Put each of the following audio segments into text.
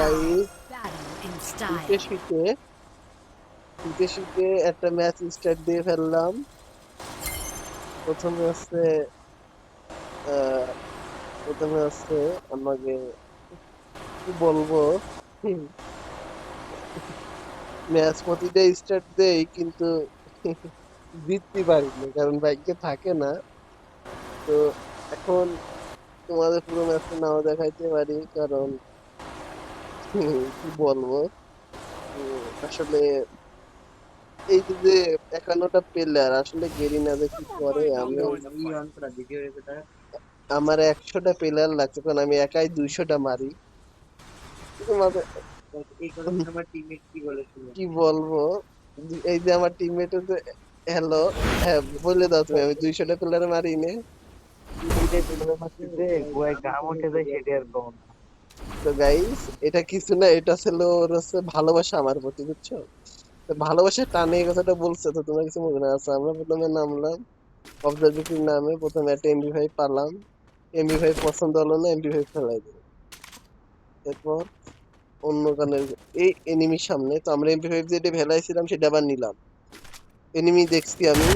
Guys, Battle in শীতে style. শীতে শীতে শীতে একটা ম্যাচ স্টার্ট দিয়ে ফেললাম। প্রথমে হচ্ছে আহ, প্রথমে হচ্ছে আমাকে কি বলবো, ম্যাচ প্রতিটা স্টার্ট দেই কিন্তু জিততে পারিনি কারণ ভাগ্যে থাকে না। তো এখন তোমাদের পুরো ম্যাচটা নাও দেখাইতে পারি কারণ কি বলবো, আসলে এই যে 51টা প্লেয়ার আসলে গেরিনা যে কি করে আমি, আমার 100টা প্লেয়ার লাগছে কারণ আমি একাই 200টা মারি। তোমাদের কি বলবো, এই যে আমার টিমমেট যে হ্যালো, হ্যাঁ বলে দাও তুমি, আমি 200টা প্লেয়ার মারি নে। তো গাইস, এটা কিছু না, এটা ছিল ওর হচ্ছে ভালোবাসা আমার প্রতি, বুঝছো? তো ভালোবাসার টানে এই কথাটা বলছে, তো তোমার কিছু মনে না আছে? আমরা প্রথমে নামলাম অবজারভেটরি নামে, প্রথমে একটা এমবি5 পালাম, এমবি5 পছন্দ হলো না, এমবি5 ফেলাই দিই। এরপর অন্য গানের এই এনিমির সামনে তো আমরা এমপি5 যেটা ফেলাইছিলাম সেটা আবার নিলাম। এনিমি দেখছি আমি,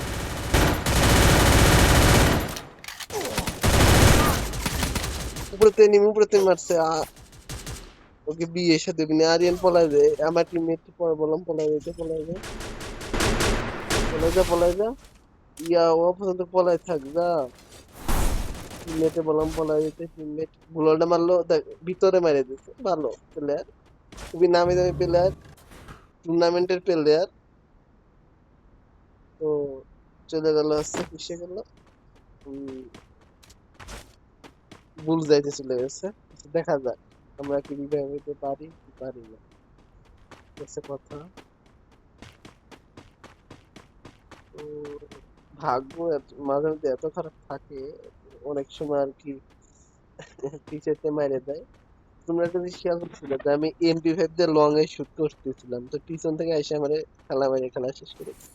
উপরেতে এনিমি, উপরেতে মারছে ওকে বিয়ে সাথে বিনে আরিয়ান পলাই যায়, আমার টিমমেট পরে বললাম পলাই যাইতে, পলাই যা, পলাই যা, পলাই যা, ইয়া ও পর্যন্ত পলাই থাক যা। টিমমেটে বললাম পলাই যেতে, টিমমেট গুলোটা মারলো, দেখ ভিতরে মেরে দিচ্ছে। ভালো প্লেয়ার, খুবই নামি দামি প্লেয়ার, টুর্নামেন্টের প্লেয়ার। তো চলে গেল হচ্ছে কিসে গেল, ভুল যাইতে চলে গেছে। দেখা যাক আমরা কি রিভাইভ হইতে পারি কি পারি না, হচ্ছে কথা। তো ভাগ্য মাঝে মধ্যে এত খারাপ থাকে, অনেক সময় আর কি পিছেতে মেরে দেয়। তোমরা একটা জিনিস খেয়াল করছিলে যে আমি এমপি5 দিয়ে লং এ শুট করতেছিলাম, তো পিছন থেকে এসে আমার খেলা মেরে খেলা শেষ করে দিছে।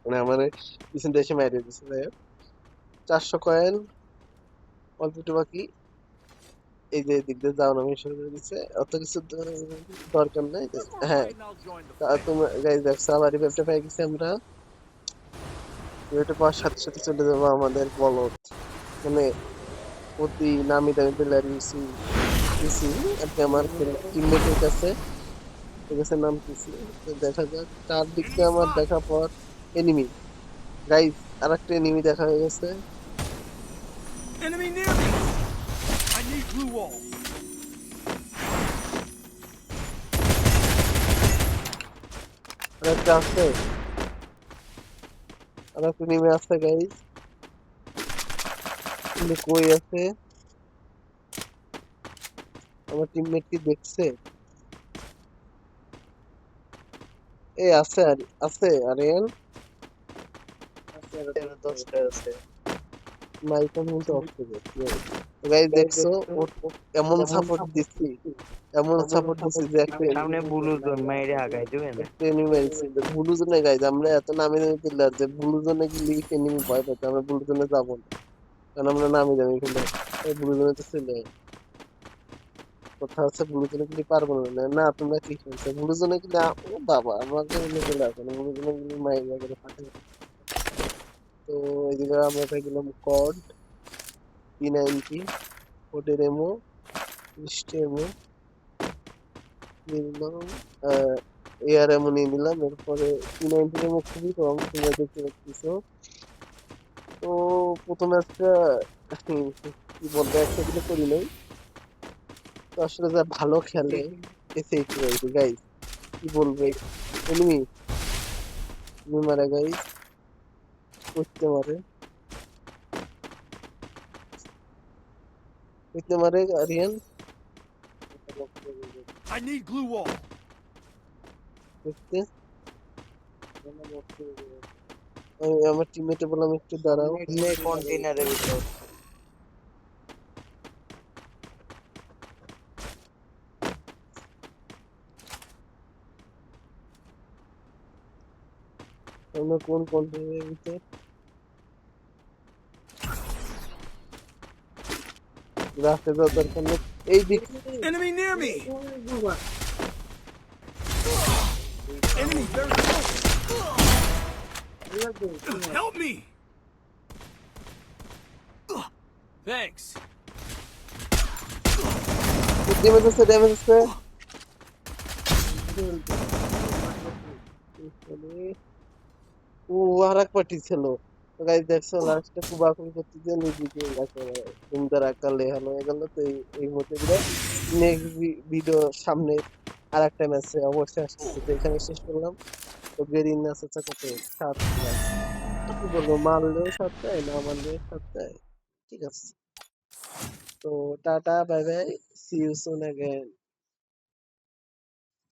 মানে আমার পিছন থেকে এসে মেরে দিছে। যাই হোক, 400 কয়েন, অল্প একটু বাকি। এই যে দিক দিয়ে যাও নামে শুরু করে দিচ্ছে, অত কিছু দরকার নাই। হ্যাঁ, তোমরা গাইজ দেখছো আবার রিভাইভটা পেয়ে গেছি আমরা। রিভাইভটা পাওয়ার সাথে সাথে চলে যাবো আমাদের বলদ, মানে অতি নামি দামি প্লেয়ার ইউসি ইউসি আর কি আমার টিমমেটের কাছে, ঠিক আছে নাম কিসি। তো দেখা যাক, চার দিক দিয়ে আমার দেখা পর এনিমি, গাইজ আর একটা এনিমি দেখা হয়ে গেছে। Enemy near me! I need blue wall. আর একটা আছে, আর একটা এনিমি আছে গাইজ, কিন্তু কই আছে আমার টিমমেট, কি দেখছে? এ আছে, আর আছে আরিয়ান, মাইকন কিন্তু অফ করে গাইজ দেখছো এমন সাপোর্ট দিচ্ছি, এমন সাপোর্ট দিচ্ছি যে একটা একটা এনিমি মারছি ব্লু জোনে। গাইজ আমরা এত নামি দামি প্লেয়ার যে ব্লু জোনে গেলে এনিমি ভয় পেতে, আমরা ব্লু জোনে যাবো না কারণ আমরা নামি দামি প্লেয়ার। ব্লু জোনে তো চলে কথা হচ্ছে, ব্লু জোনে গেলে পারবো না। না তোমরা কি খেলছো ব্লু জোনে গেলে? ও বাবা, আমাকে এমনি চলে আসে না ব্লু জোনে গেলে, মাইরা করে ফাটে। তো এদিকে আমরা পেয়ে গেলাম কড P90, কোডের এমো, মিষ্টি এমো নিলাম, এয়ার এমো নিয়ে নিলাম। এরপরে P90 এমো খুবই কম, তোমরা দেখতে পাচ্ছ। তো প্রথম ম্যাচটা কি বলবো, একটা দিলে করি নাই। তো আসলে যা ভালো খেলে এসে একটু গাইছে গাইজ, কি বলবো, এনিমি তুমি মারা গাইজ, করতে মারে, করতে মারে Aryan, I need glue wall. দেখতে। আমি আমার টিমমেটে বললাম একটু দাঁড়াও, কন্টেনারের ভিতর আমরা কোন কন্টেনারের ভিতর, রাখতে যাওয়ার দরকার নেই। এই দিক Enemy near me! Enemy very close! Help me! Thanks. Damage আছে ও আর এক পার্টি ছিল গাইস দেখছো লাস্টে কুবাকুবি করতে গিয়ে নিজেকে একেবারে সুন্দর একটা লেহানো হয়ে গেল তো এই মধ্যে দিয়ে নেক্সট ভিডিও সামনে আর একটা ম্যাচে অবশ্যই আসতেছে তো এখানে শেষ করলাম তো গেরিনা আছে কত 7 প্লাস কি বলবো মারলেও 7 দেয় না মারলেও 7 দেয় ঠিক আছে তো tata bye bye see you soon again